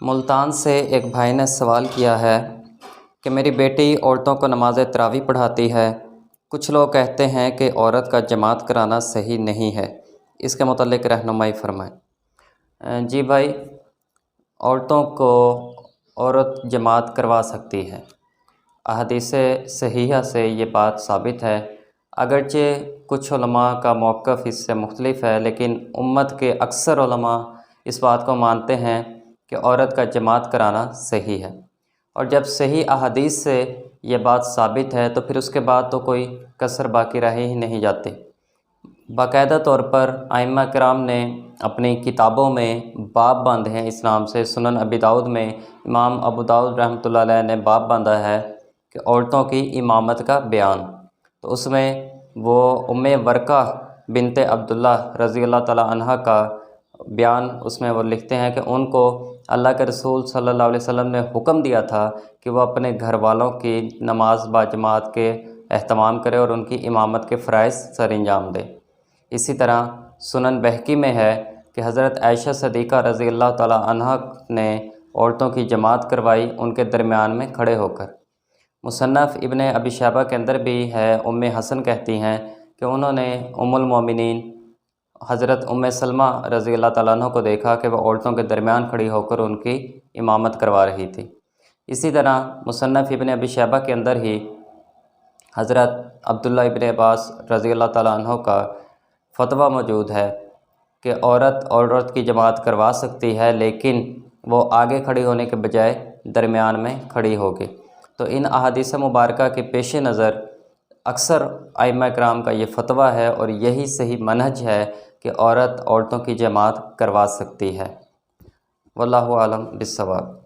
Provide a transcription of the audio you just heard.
ملتان سے ایک بھائی نے سوال کیا ہے کہ میری بیٹی عورتوں کو نماز تراویح پڑھاتی ہے۔ کچھ لوگ کہتے ہیں کہ عورت کا جماعت کرانا صحیح نہیں ہے، اس کے متعلق رہنمائی فرمائیں۔ جی بھائی، عورتوں کو عورت جماعت کروا سکتی ہے۔ احادیث صحیحہ سے یہ بات ثابت ہے، اگرچہ کچھ علماء کا موقف اس سے مختلف ہے، لیکن امت کے اکثر علماء اس بات کو مانتے ہیں کہ عورت کا جماعت کرانا صحیح ہے۔ اور جب صحیح احادیث سے یہ بات ثابت ہے تو پھر اس کے بعد تو کوئی کسر باقی رہ ہی نہیں جاتی۔ باقاعدہ طور پر ائمہ کرام نے اپنی کتابوں میں باب باندھے ہیں اس نام سے۔ سنن ابی داؤد میں امام ابو داؤد رحمۃ اللہ علیہ نے باب باندھا ہے کہ عورتوں کی امامت کا بیان۔ تو اس میں وہ ام ورقہ بنت عبداللہ رضی اللہ تعالی عنہ کا بیان اس میں وہ لکھتے ہیں کہ ان کو اللہ کے رسول صلی اللہ علیہ وسلم نے حکم دیا تھا کہ وہ اپنے گھر والوں کی نماز باجماعت کے اہتمام کرے اور ان کی امامت کے فرائض سر انجام دے۔ اسی طرح سنن بہقی میں ہے کہ حضرت عائشہ صدیقہ رضی اللہ تعالی عنہ نے عورتوں کی جماعت کروائی ان کے درمیان میں کھڑے ہو کر۔ مصنف ابن ابی شیبہ کے اندر بھی ہے، ام حسن کہتی ہیں کہ انہوں نے ام المومنین حضرت ام سلمہ رضی اللہ تعالیٰ عنہ کو دیکھا کہ وہ عورتوں کے درمیان کھڑی ہو کر ان کی امامت کروا رہی تھی۔ اسی طرح مصنف ابن ابی شیبہ کے اندر ہی حضرت عبداللہ ابن عباس رضی اللہ تعالیٰ عنہ کا فتویٰ موجود ہے کہ عورت کی جماعت کروا سکتی ہے، لیکن وہ آگے کھڑی ہونے کے بجائے درمیان میں کھڑی ہوگی۔ تو ان احادیث مبارکہ کے پیش نظر اکثر ائمہ کرام کا یہ فتویٰ ہے اور یہی صحیح منہج ہے کہ عورتوں کی جماعت کروا سکتی ہے۔ واللہ اعلم بالصواب۔